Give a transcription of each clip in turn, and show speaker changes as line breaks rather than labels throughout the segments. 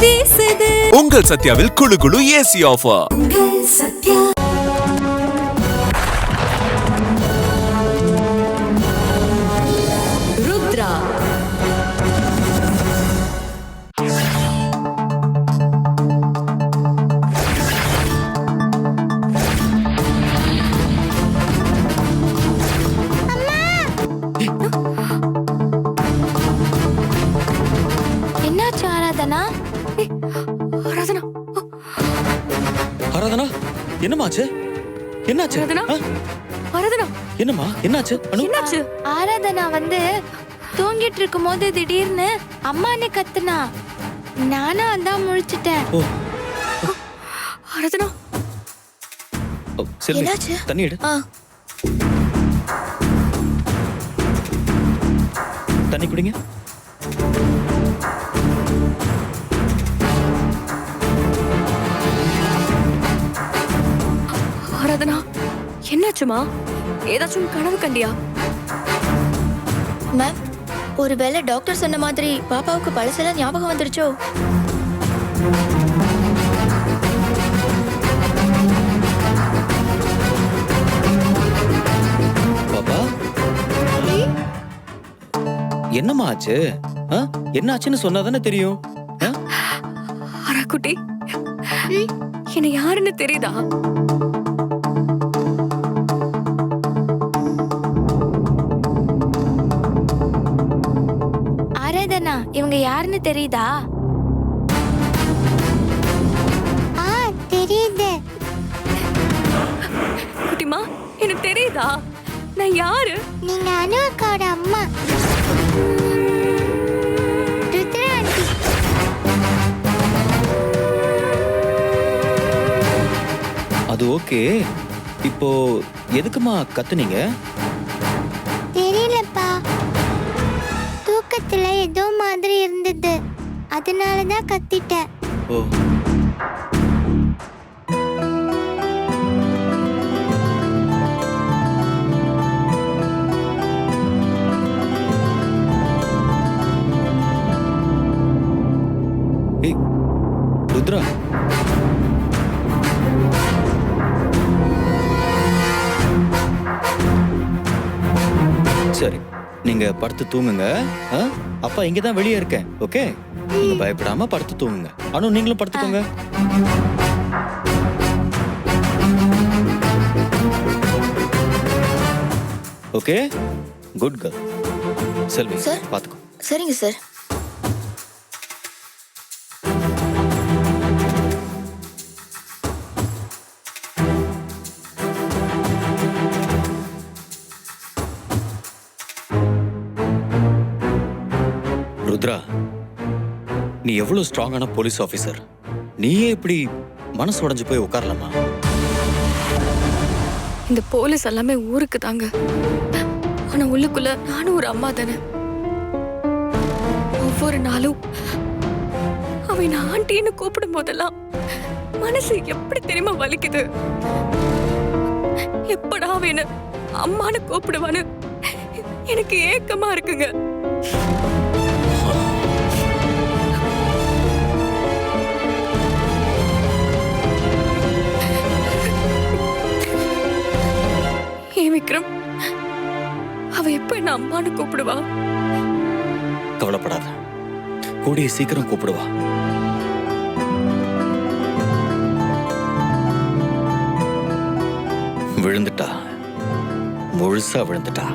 வீசுது.
உங்கள் சத்யாவில் குளு குளு ஏசி ஆஃபர்.
சத்யா. ருத்ரா.
என்னாச்சு ஆராதனா?
ஆராதனா,
ஆராதனா என்னமாச்சு? என்னாச்சு?
ஆராதனா,
என்னம்மா என்னாச்சு? அனு
என்னாச்சு?
ஆராதனா தூங்கிட்டு இருக்கும் போது திடீர்னு அம்மான்னு கத்துனா. நானும் அதான் முழிச்சிட்டேன்.
ஓ
ஆராதனா,
ஓ, செல்வி,
என்னாச்சு?
தண்ணி எடு. தண்ணி குடிங்க.
ஆராதனா, என்னாச்சுமா? ஏதாச்சும் கனவு கண்டியா?
மேம், ஒருவேளை டாக்டர் சொன்ன மாதிரி பாப்பாவுக்கு பழசெல்லாம் ஞாபகம் வந்துருச்சோ?
பாப்பா என்னம்மா ஆச்சு? என்ன ஆச்சுன்னு சொன்னாதானே தெரியும்.
ஆராக்குட்டி, என்ன யாருன்னு தெரியுதா?
ஆராதனா, இவங்க யாருன்னு தெரியுதா? தெரியுது.
குட்டிமா, எனக்கு தெரியுதா? நான் யாரு?
நீங்க அனு அக்காவோட அம்மா, ருத்ரா ஆண்டி.
அது ஓகே. இப்போ எதுக்குமா கத்துனீங்க?
தெரியலப்பா, தூக்கத்துல ஏதோ மாதிரி இருந்தது, அதனாலதான் கத்திட்டேன்.
ஓ ஏய் ருத்ரா, சரி நீங்க படுத்து தூங்குங்க. அப்பா இங்கதான் வெளியே இருக்கேன். ஓகே, நீங்க பயப்படாம படுத்து தூங்குங்க. அனு நீங்களும் படுத்துக்கோங்க. Okay, good girl. Selvi
sir.
பாத்துக்கோ.
சரிங்க சார்.
ருத்ரா, நீ எவ்வளவு ஸ்ட்ராங்கான போலீஸ் ஆபீசர். நீயே இப்படி மனசு உடைஞ்சு போய் உட்காரலாமா?
இந்த போலீஸ் எல்லாமே ஊருக்கு தாங்க. ஆனா உள்ளுக்குள்ள நானும் ஒரு அம்மா தானே. ஒவ்வொரு நாளும் அவன் ஆண்டின்னு கூப்பிடும் போதெல்லாம் மனசு எப்படி தெரியுமா வலிக்குது. எப்படா அவன் அம்மான்னு கூப்பிடுவான்னு எனக்கு ஏக்கமா இருக்குங்க. ஏன் விக்ரம், அவ எப்ப என்ன அம்மான்னு கூப்பிடுவா?
கவலைப்படாத, கூடிய சீக்கிரம் கூப்பிடுவா. விழுந்துட்டா, முழுசா விழுந்துட்டா.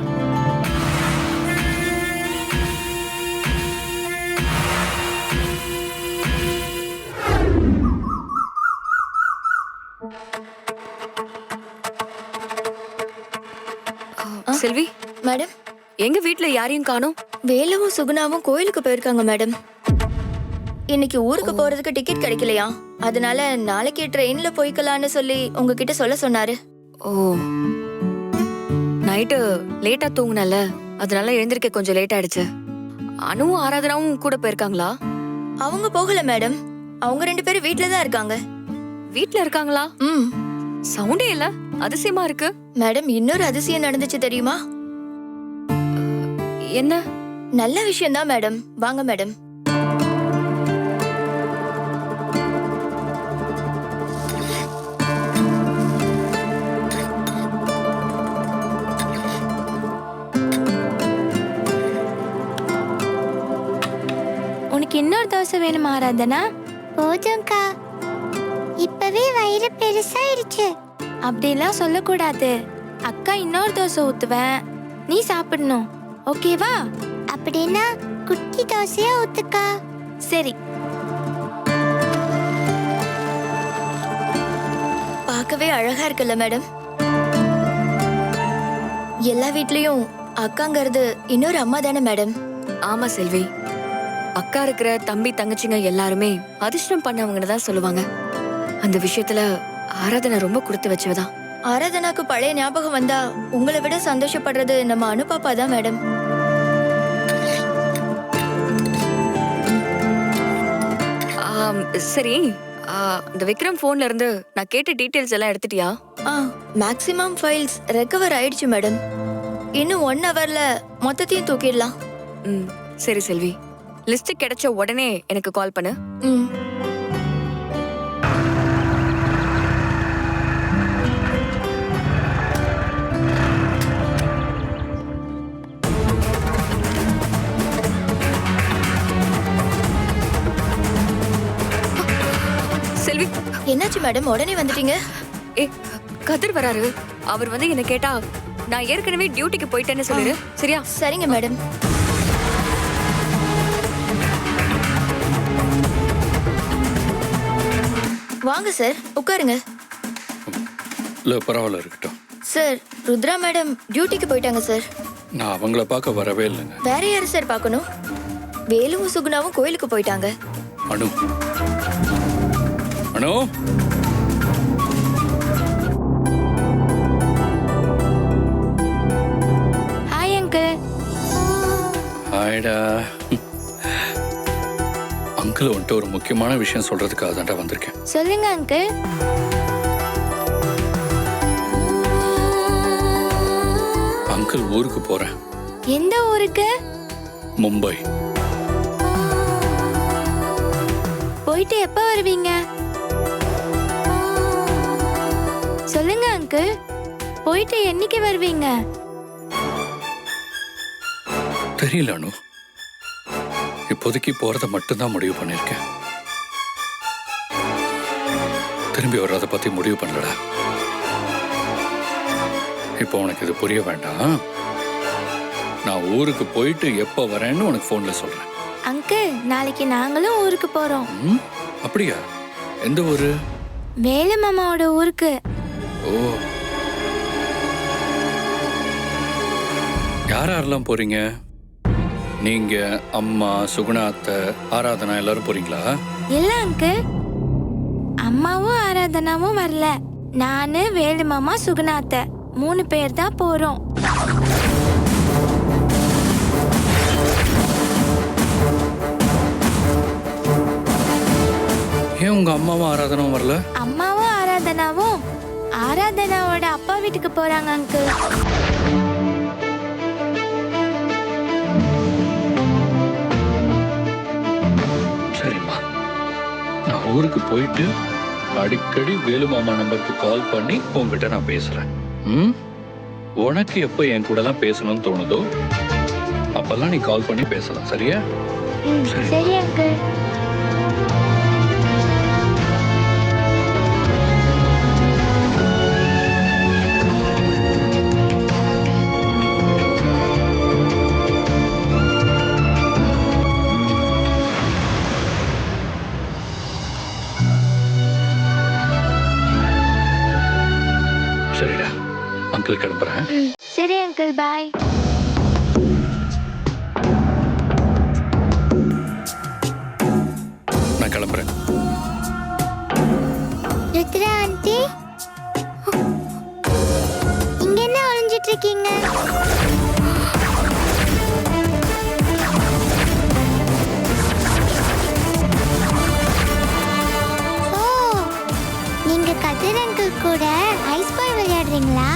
செல்வி
மேடம்,
எங்க வீட்ல யாரையும் காணோம்.
வேலுவும் சுகுணாவும் கோயிலுக்கு போயிருக்காங்க மேடம். இன்னைக்கு ஊருக்கு போறதுக்கு டிக்கெட் கிடைக்கலையா, அதனால நாளைக்கு ட்ரெயின்ல போய்க்கலான்னு சொல்லி உங்ககிட்ட சொல்ல சொன்னாரு.
ஓ, நைட்டு லேட்டா தூங்குனல, அதனால எழுந்திருக்க கொஞ்சம் லேட் ஆயிடுச்சு. அனுவும் ஆராதனாவும் கூட போயிருக்காங்களா?
அவங்க போகல மேடம், அவங்க 2 பேரும் வீட்ல தான் இருக்காங்க.
வீட்ல இருக்காங்களா? சவுண்டே இல்ல, அதிசயமா இருக்கு.
மேடம், இன்னொரு அதிசயம் நடந்துச்சு தெரியுமா?
என்ன?
நல்ல விஷயம் தான் மேடம். வாங்க மேடம்.
உனக்கு இன்னொரு தோசை வேணுமா ஆராதனா?
போதும்க்கா, இப்பவே வயிறு பெருசாயிருச்சு.
அப்படிலாம் சொல்லக்கூடாது. அக்கா இன்னொரு தோசை ஊத்துவேன், நீ சாப்பிடணும். ஓகேவா?
அப்படின்னா குட்டி தோசையா ஊத்துக்கா.
சரி.
பார்க்கவே அழகா இருக்குல்ல மேடம்? எல்லா வீட்லயும் அக்காங்கிறது இன்னொரு அம்மா தானே மேடம்?
ஆமா செல்வி, அக்கா இருக்கிற தம்பி தங்கச்சிங்க எல்லாருமே அதிர்ஷ்டம் பண்ணவங்கன்னு தான் சொல்லுவாங்க. அந்த விஷயத்துல ஆராதனை ரொம்ப கொடுத்து வச்சவதான்.
ஆராதனாக்கு பழைய ஞாபகம் வந்தா உங்களை விட சந்தோஷப்படுறது நம்ம அனுபாப்பா தான் மேடம்.
சரி, இந்த விக்ரம் போன்ல இருந்து நான் கேட்ட டீடைல்ஸ் எல்லாம் எடுத்துட்டியா?
மேக்ஸிமம் ஃபைல்ஸ் ரெக்கவர் ஆயிடுச்சு மேடம். இன்னும் 1 ஹவர்ல மொத்தத்தையும் தூக்கிடலாம்.
சரி செல்வி, லிஸ்ட் கிடைச்ச உடனே எனக்கு கால் பண்ணு.
ம்.
செல்வி,
என்னாச்சு மேடம், உடனே வந்துட்டீங்க?
ஏ கதிர் வராரு. அவர் வந்து என்ன கேட்டா நான் ஏற்கனவே டியூட்டிக்கு போயிட்டேன்னு சொல்லிரு. சரியா?
சரிங்க மேடம். வாங்க சார், உட்காருங்க.
இல்லை பரவாயில்ல, இருக்கட்டும்.
சார், ருத்ரா மேடம் டியூட்டிக்கு போயிட்டாங்க சார்.
நான் அவங்கள பார்க்க வரவே இல்லைங்க.
வேற யாரு சார் பார்க்கணும்? வேலுவும் சுகுணாவும் கோயிலுக்கு போயிட்டாங்க.
அனு, அனு,
ஹாய் அங்கிள்.
ஹாய்டா. அங்கிள் வந்துட்டு ஒரு முக்கியமான விஷயம் சொல்றதுக்காக தான்டா வந்திருக்கேன்.
சொல்லுங்க அங்கிள்.
அங்கிள் ஊருக்கு போறேன்.
எந்த ஊருக்கு?
மும்பை.
போயிட்டு எப்ப வருவீங்க? சொல்லுங்க அங்கிள், போயிட்டு என்னைக்கு வருவீங்க?
தெரியல அனு, இப்போதைக்கு போறத மட்டும்தான் முடிவு பண்ணிருக்கேன். திரும்பி வர்றத பத்தி முடிவு பண்ணலடா. இப்போ உனக்கு இது புரிய வேண்டாம். நான் ஊருக்கு போயிட்டு எப்ப வரேன்னு உனக்கு போன்ல சொல்றேன்.
அங்கிள், நாளைக்கு நாங்களும் ஊருக்கு போறோம்.
அப்படியா? எந்த ஊரு?
வேலு மாமாவோட ஊருக்கு.
ஓ, யார் யாரெல்லாம் போறீங்க? நீங்க, அம்மா, சுகுணா அத்தை, ஆராதனா எல்லாரும் போறீங்களா?
இல்ல அங்கிள், அம்மாவும் ஆராதனாவும் வரல. நானு, வேலு மாமா, சுகுணா அத்தை 3 பேர் தான் போறோம்.
ஏன் உங்க அம்மாவும் ஆராதனாவும் வரல?
அம்மாவும் ஆராதனாவும் ஆராதனாவோட அப்பா வீட்டுக்கு போறாங்க அங்கிள்.
சரிம்மா, நான் ஊருக்கு போயிட்டு அடிக்கடி வேலு மாமா நம்பருக்கு கால் பண்ணி உங்ககிட்ட நான் பேசுறேன். உனக்கு எப்ப என் கூட எல்லாம் பேசணும்னு தோணுதோ அப்பெல்லாம் நீ கால் பண்ணி பேசலாம். சரியா?
சரி அங்கிள்.
சரிடா, அங்கிள் கிளம்புறேன்.
சரி அங்கிள், பாய்.
நான் கிளம்புறேன்.
ருத்ரா ஆண்டி, இங்க என்ன ஒளிஞ்சிட்டு இருக்கீங்க? ஓ, நீங்க கதிர் அங்கிள் கூட ஐஸ் பாய் விளையாடுறீங்களா?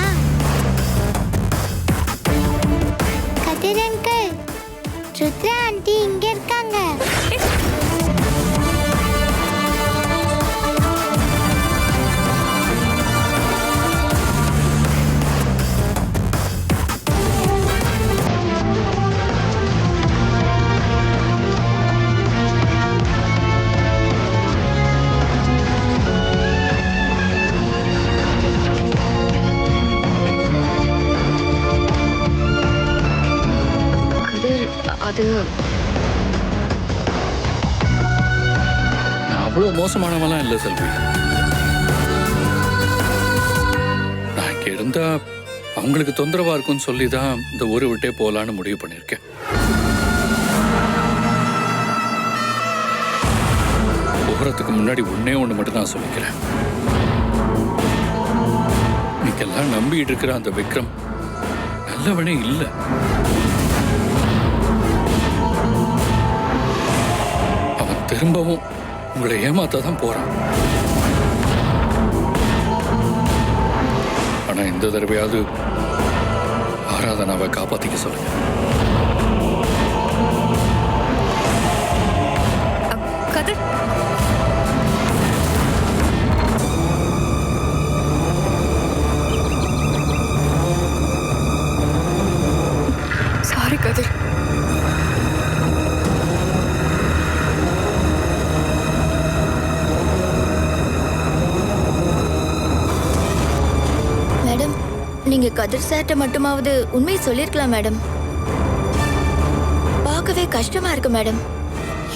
அவ்வளோ மோசமானவெல்லாம் இல்லை செல்வி. நான் இங்க இருந்தா அவங்களுக்கு தொந்தரவா இருக்கும்னு சொல்லி தான் இந்த ஊரை விட்டே போகலான்னு முடிவு பண்ணியிருக்கேன். போகிறதுக்கு முன்னாடி ஒண்ணு மட்டும் நான் சொல்லிக்கிறேன். நீங்கெல்லாம் நம்பிட்டு இருக்கிற அந்த விக்ரம் நல்லவனே இல்லை. அவன் திரும்பவும் உங்களை ஏமாத்தான் போறான். ஆனா இந்த தடவையாவது ஆராதனாவை காப்பாத்திக்க சொல்லுங்க.
கதிர், சாரி கதிர்.
மேடம், நீங்க கதிர் சார்ட்ட மட்டுமாவது உண்மையை சொல்லிருக்கலாம் மேடம். பார்க்கவே கஷ்டமா இருக்கு மேடம்.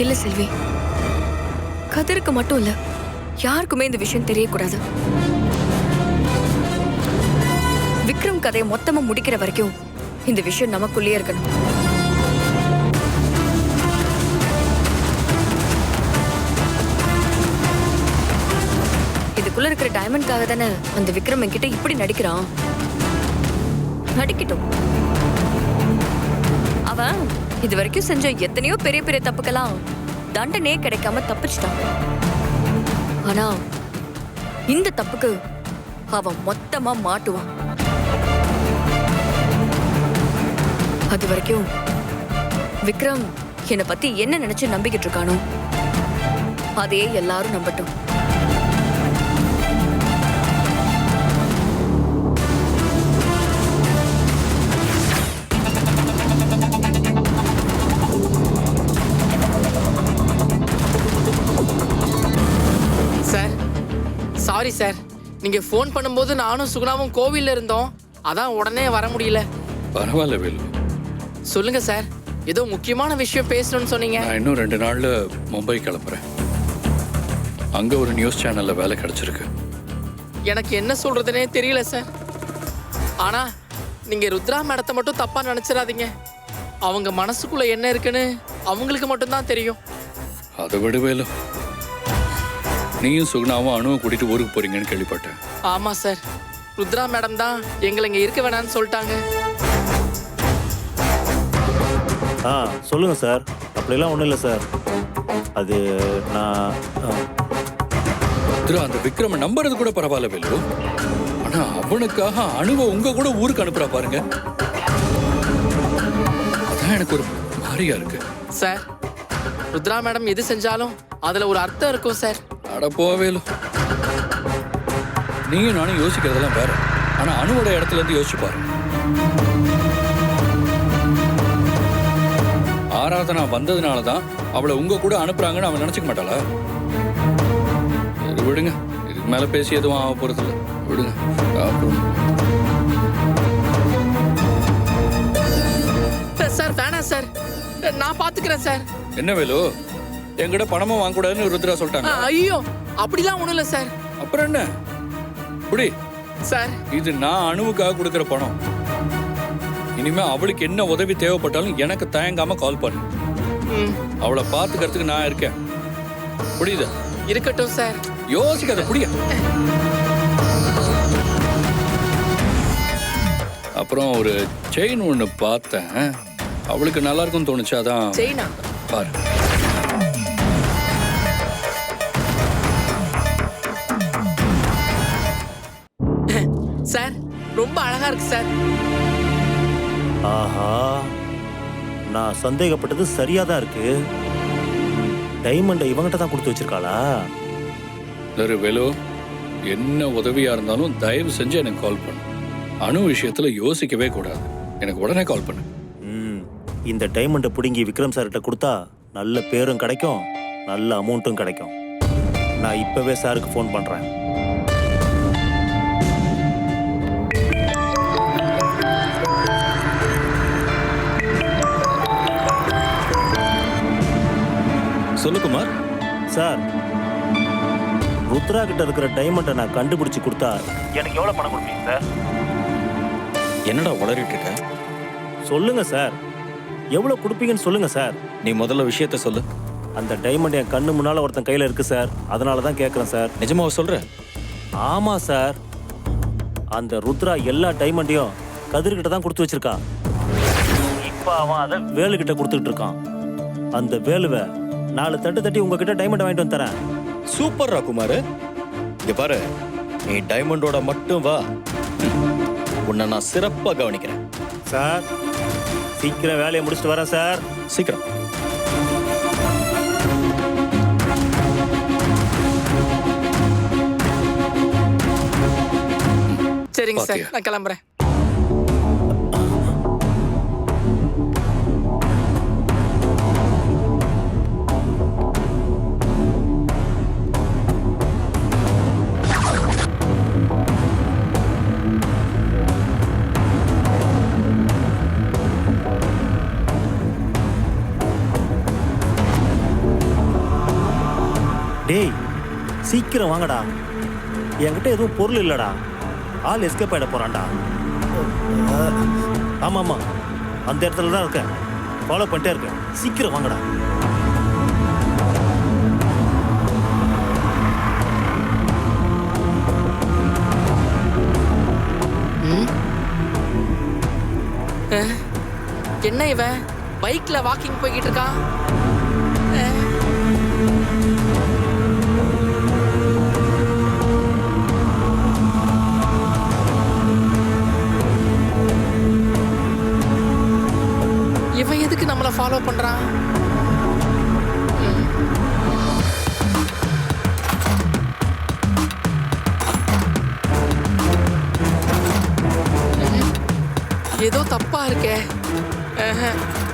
இல்ல செல்வி, கதிருக்கு மட்டும் இல்ல, யாருக்குமே இந்த விஷயம் தெரியக்கூடாது. விக்ரம் கதையை மொத்தமா முடிக்கிற வரைக்கும் இந்த விஷயம் நமக்குள்ளேயே இருக்கணும். இதுக்குள்ள இருக்கிற டைமண்ட்காக தானே அந்த விக்ரம் என்கிட்ட இப்படி நடிக்கிறான். நடிக்கட்டும். அவன் இது வரைக்கும் செஞ்ச எத்தனையோ பெரிய பெரிய தப்புக்கெல்லாம் தண்டனையே கிடைக்காம தப்பிச்சிட்டான். ஆனா இந்த தப்புக்கு அவன் மொத்தமா மாட்டுவான். அது வரைக்கும் விக்ரம் என்னை பத்தி என்ன நினைச்சு நம்பிக்கிட்டு இருக்கானோ அதையே எல்லாரும் நம்பட்டும்.
Sir, sorry sir. நீங்க ஃபோன் பண்ணும்போது நானும் சுகுணாவும் கோவில்ல இருந்தோம். அதான் உடனே வர முடியல.
பரவாயில்ல வேலு.
சொல்லுங்க சார், ஏதோ முக்கியமான விஷயம் பேசணும்னு சொன்னீங்க.
நான் இன்னும் 2 நாள்ல மும்பை கிளம்புறேன். அங்க ஒரு நியூஸ் சேனல்ல வேலை கிடைச்சிருக்கு.
எனக்கு என்ன சொல்றதுனே தெரியல சார். ஆனா நீங்க ருத்ரா மேடத்தை மட்டும் தப்பா நினைச்சிடாதீங்க. அவங்க மனசுக்குள்ள என்ன இருக்குன்னு அவங்களுக்கு மட்டும்தான் தெரியும்.
அதை விட வேலு, நீயும் சுகுணாவும் அணுவை கூட்டிட்டு ஊருக்கு போறீங்கன்னு கேள்விப்பட்டேன்.
ஆமா சார், ருத்ரா மேடம் தான் எங்களை இங்க இருக்க வேணாம்னு சொல்லிட்டாங்க.
சொல்லுங்க சார். அப்படிலாம் ஒன்றும் இல்லை சார். அது நான்
அந்த விக்ரம நம்புறது கூட பரவாயில்ல வேலு. ஆனா அவனுக்காக அணுவை உங்க கூட ஊருக்கு அனுப்புறா பாருங்க. அதான் எனக்கு ஒரு மாதிரியா இருக்கு
சார். ருத்ரா மேடம் எது செஞ்சாலும் அதுல ஒரு அர்த்தம் இருக்கும் சார்.
அட போவேலு, நீயும் நானும் யோசிக்கிறதெல்லாம் வேற. ஆனா அணுவோட இடத்துல இருந்து யோசிச்சு பாரு. ஆராதனா வந்ததுனாலதான் அவளை உங்க கூட அனுப்புறாங்கன்னு அவன் நினைச்சுக்க மாட்டாளா? சரி விடுங்க, இதுக்கு மேல பேசி எதுவும் ஆக போறது இல்லை. விடுங்க.
சார் வேணாம் சார், நான் பாத்துக்கிறேன் சார்.
என்ன வேலு, என்கிட்ட பணமும் வாங்க கூடாதுன்னு ருத்ரா சொல்லிட்டாங்க.
ஐயோ, அப்படிலாம் ஒண்ணும் இல்ல சார்.
அப்புறம் என்ன புடி
சார்,
இது நான் அணுவுக்காக கொடுக்கிற பணம். இனிமே அவளுக்கு என்ன உதவி தேவைப்பட்டாலும் எனக்கு தயங்காம கால் பண்ணு. அவளை பாத்துக்கிறதுக்கு நான் இருக்கேன். புரியுதா?
இருக்கட்டும் சார்.
யோசிக்காத, புரிய. அப்புறம் ஒரு செயின் ஒண்ணு பார்த்தேன். அவளுக்கு நல்லா இருக்கும்னு தோணுச்சு. அதான்
செயினா?
பாரு.
சார், ரொம்ப அழகா இருக்கு சார்.
ஆஹா, நான் சந்தேகப்பட்டது சரியா தான் இருக்கு. டைமண்டை இவங்கிட்ட தான் கொடுத்து வச்சிருக்காளா?
வேலு, என்ன உதவியா இருந்தாலும் தயவு செஞ்சு எனக்கு கால் பண்ணு. அணு விஷயத்துல யோசிக்கவே கூடாது. எனக்கு உடனே கால் பண்ணு.
இந்த டைமண்டை பிடுங்கி விக்ரம் சார்கிட்ட கொடுத்தா நல்ல பேரும் கிடைக்கும், நல்ல அமௌண்ட்டும் கிடைக்கும். நான் இப்பவே சாருக்கு ஃபோன் பண்றேன்.
சொல்லு குமார்.
சார், ருத்ரா கிட்ட இருக்கிற டைமண்டை நான் கண்டுபிடிச்சு கொடுத்தா எனக்கு எவ்வளவு பணம் கொடுப்பீங்க சார்?
என்னடா உளறிட்டு இருக்க?
சொல்லுங்க சார், எவ்வளவு கொடுப்பீங்கன்னு சொல்லுங்க சார்.
நீ முதல்ல விஷயத்த சொல்லு.
அந்த டைமண்ட் என் கண்ணு முன்னால ஒருத்தன் கையில இருக்கு சார், அதனால தான் கேட்கறேன் சார்.
நிஜமாவா சொல்ற?
ஆமா சார், அந்த ருத்ரா எல்லா டைமண்டையும் கதிர்கிட்ட தான் கொடுத்து வச்சிருக்கா. இப்ப அவன் அதை வேலுகிட்ட கொடுத்துட்டு இருக்கான். அந்த வேலுவை 4 தட்டு தட்டி உங்ககிட்ட டைமண்ட் வாங்கிட்டு வந்து தரேன்.
சூப்பர்ரா குமார். இங்க பாரு, நீ டைமண்டோட மட்டும் வா, உன்னை நான் சிறப்பா கவனிக்கிறேன்.
சார் சீக்கிரம் வேலையை முடிச்சுட்டு வரேன் சார்.
சீக்கிரம்.
சரிங்க சார்,
Okay.
நான் கிளம்புறேன்.
டேய் சீக்கிரம் வாங்கடா, என்கிட்ட எதுவும் பொருள் இல்லடா. ஆள் எஸ்கேப் ஆயிட போறான்டா. ஆமா ஆமா, அந்த இடத்துல தான் இருக்கேன், ஃபாலோ பண்ணிட்டே இருக்கேன். சீக்கிரம் வாங்கடா.
என்ன இவன் பைக்ல வாக்கிங் போய்கிட்டு இருக்கான்? இவன் எதுக்கு நம்மள ஃபாலோ பண்றான்? ஏதோ தப்பா இருக்கே.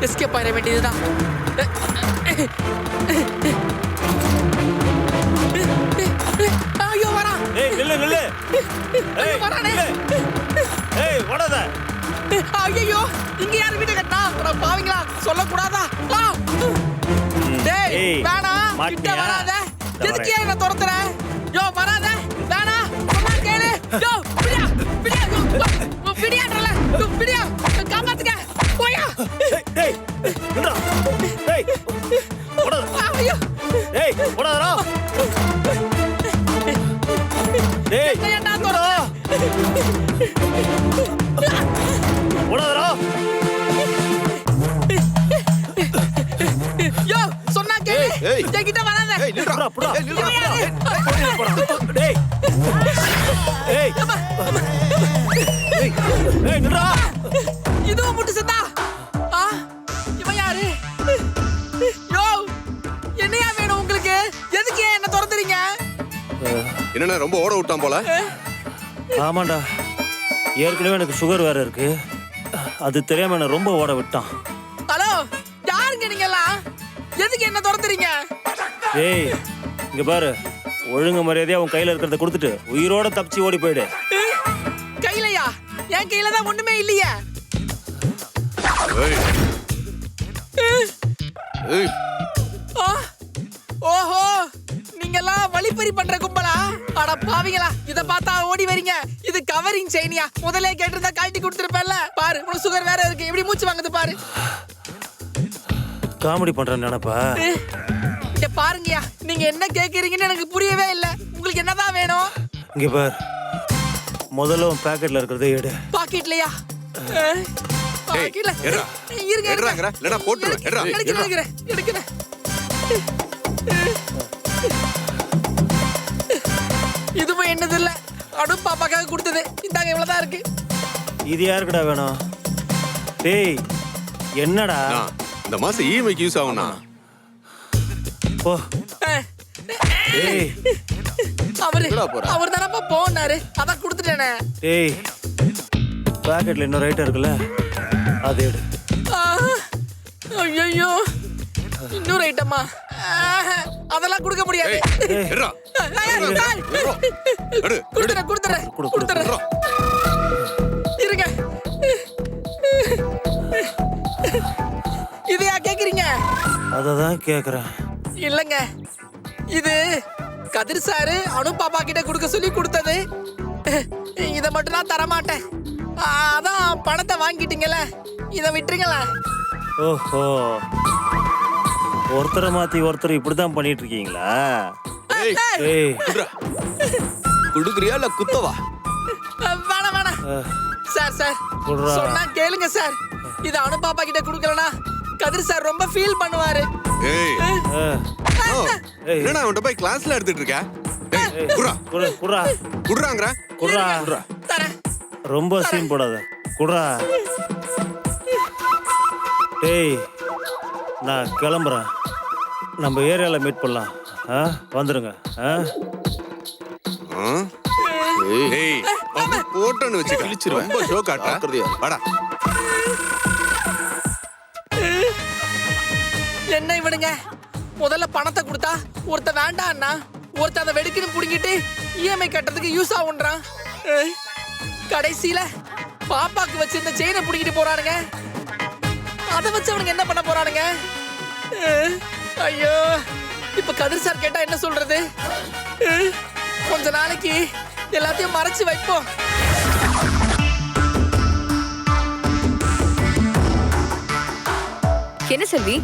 எஸ்கேப் ஆயிட வேண்டியதுதான். ஐயோ வரா.
ஏய் நில்லு நில்லு. ஏய்
வரானே.
ஏய் ஓடாத.
ஐயோ இங்க யார் வீட்டை கட்டா? பாவீங்களா, சொல்லக்கூடாதா? டேய்
ஏய்,
வேணா, கிட்ட
மாட்டியா?
வராத.
இதோ
எதுக்கு
வரேன்.
என்ன துரத்துற? யோ வராத, வேணா, சொன்னா கேளு. யோ பிடியா பிடியா, பிடியான்றல, பிடியா, காப்பாத்துங்க, போயா.
டேய் நில்றா. டேய் ஓடாத.
ஐயோ
டேய் ஓடாதடா. டேய்
ஏன்டா துரத்துற?
ஓடாதடா.
யோ சொன்னா கேளு, என்கிட்ட வராத.
புடா புடா. டேய் ஏய் ஏய் நில்றா.
இதுவும் முட்டு செத்தா. இவன் யாரு? யோ என்னையா வேணும் உங்களுக்கு? எதுக்கு என்ன துரத்துறீங்க?
என்னண்ணா ரொம்ப ஓட விட்டான் போல.
ஆமாண்டா, ஏற்கனவே எனக்கு சுகர் வேற இருக்கு, அது தெரியாம என்ன ரொம்ப ஓட விட்டான்.
ஹலோ யாருங்க நீங்க எல்லாம்? எதுக்கு என்ன துரத்துறீங்க?
ஏய் இங்க பாரு, ஒழுங்கு மரியாதையா உன் கையில இருக்கிறத கொடுத்துட்டு உயிரோட தப்பிச்சு ஓடி போயிடு.
கையிலயா? என் கையில தான் ஒண்ணுமே இல்லையே.
ஏய். ஏய்.
ஆ, ஓஹோ நீங்க எல்லாம் வழிப்பறி பண்ற கும்பலா? அட பாவிங்களா, இத பார்த்தா ஓடி வரீங்க. இது கவரிங் செயினியா? முதல்ல கேட்டிருந்தா கழட்டி கொடுத்துருப்பேன்ல. பாரு உனக்கு சுகர் வேற இருக்கு, எப்படி மூச்சு வாங்குது பாரு.
காமெடி பண்றேன்னு நினைப்பா?
இங்க பாருங்கயா, நீங்க என்ன கேக்குறீங்கன்னு எனக்கு புரியவே இல்ல. உங்களுக்கு என்னதான் வேணும்?
இங்க பாரு, முதல்ல உன் பாக்கெட்ல இருக்கிறத எடு.
பாக்கெட்லயா? பாக்கெட்ல
எட்ரா.
இருங்க
எட்ராங்கற, இல்லனா போட்டுருவேன். எட்ரா.
எடுக்கிறேன். இதுவும் என்னது இல்ல, அடு பாப்பாக்காக கொடுத்தது. இந்தாங்க இவ்வளவுதான் இருக்கு.
இது யாருக்குடா வேணும்? டேய் என்னடா?
அண்ணா, இந்த மாசம் இஎம்ஐக்கு யூஸ் ஆகும்ண்ணா.
போ. டேய்
அவர் தானப்பா போனாரு, அதான் கொடுத்துட்டேனே.
டேய் பாக்கெட்ல இன்னொரு ஐட்டம் இருக்குல்ல, அது எடு.
ஐயோ இன்னொரு ஐட்டமா? அதெல்லாம் கொடுக்க முடியாது.
எட்ரா. எடு.
கொடுத்துறேன். இருங்க. இதையா கேக்குறீங்க?
அததான் கேக்குறேன்.
இல்லங்க, இது கதிர் சாரு அனு பாப்பா கிட்ட கொடுக்க சொல்லி கொடுத்தது. இத மட்டும் நான் தர மாட்டேன். அதான் பணத்தை வாங்கிட்டீங்கல்ல, இத விட்டுருங்களா?
ஓஹோ, ஒருத்தரை மாத்தி ஒருத்தர் இப்படிதான் பண்ணிட்டு இருக்கீங்களா? ஏய்,
குடுக்குறியா இல்ல குத்தவா?
வேணாம் வேணாம் சார். சார்
குடுறா.
சொன்னா கேளுங்க சார். இத அனு பாப்பா கிட்ட கொடுக்கலனா கதிர் சார் ரொம்ப ஃபீல் பண்ணுவாரு.
ஏய், ஓ,
ஏய்.
என்னடா அவன்கிட்ட போய் கிளாஸ்ல எடுத்துட்டு இருக்க? ஏய், குடுறா.
குடுறா
குடுறாங்கற.
குடுறா.
தரேன்.
ரொம்ப சீன் போடாத, குடுறா. டேய், நான் கிளம்புறேன். நம்ம ஏரியால மீட் பண்ணலாம். வந்துருங்க.
ஏய், அப்படி போட்டோன்னு வச்சு கிழிச்சிருவேன். ரொம்ப ஷோ காட்டுறா. வாடா.
என்ன இவனுங்க முதல்ல பணத்தை கொடுத்தா ஒருத்த வேண்டாம்னா ஒருத்த அதை வெடுக்குன்னு புடுங்கிட்டு இஎம்ஐ கட்டுறதுக்கு யூஸ் ஆகுன்றான். கடைசியில பாப்பாக்கு வச்சிருந்த செயினை புடுங்கிட்டு போறானுங்க. அதை வச்சு அவனுங்க என்ன பண்ண போறானுங்க? ஐயோ, இப்ப கதிர் சார் கேட்டா என்ன சொல்றது? கொஞ்ச நாளைக்கு எல்லாத்தையும் மறைச்சு வைப்போம்.
என்ன செல்வி,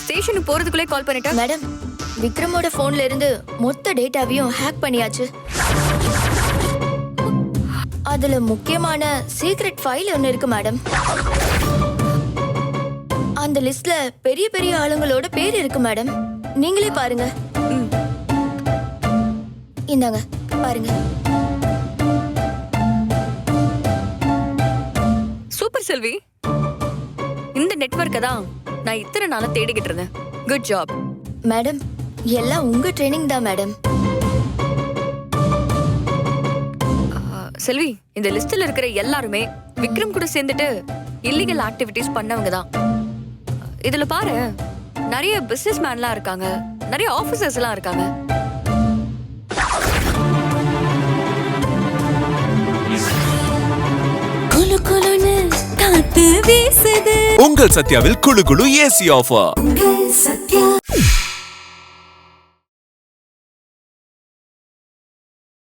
ஸ்டேஷனுக்கு போறதுக்குள்ளே கால் பண்ணிட்டா?
மேடம், விக்ரமோட போன்ல இருந்து மொத்த டேட்டாவையும் ஹேக் பண்ணியாச்சு. அதுல முக்கியமான சீக்ரெட் ஃபைல் ஒன்னு இருக்கு மேடம். அந்த லிஸ்ட்ல பெரிய பெரிய ஆளுங்களோட பேர் இருக்கு மேடம். நீங்களே பாருங்க. இந்தாங்க பாருங்க.
சூப்பர் செல்வி, இந்த நெட்வொர்க்கை தான் நான் இத்தனை நாளா தேடிக்கிட்டு இருந்தேன். Good job
madam. எல்லாம் உங்க ட்ரைனிங் தான் மேடம்.
செல்வி, இந்த லிஸ்ட்ல இருக்கிற எல்லாருமே விக்ரம் கூட சேர்ந்துட்டு இல்லீகல் ஆக்டிவிட்டிஸ் பண்ணவங்க தான். இதுல பாரு, நிறைய பிசினஸ் மேன்லாம் இருக்காங்க, நிறைய ஆபீசர்ஸ் எல்லாம் இருக்காங்க.
உங்கள் சத்யாவில் குளு குளு ஏசி ஆஃபர்.
சத்யா.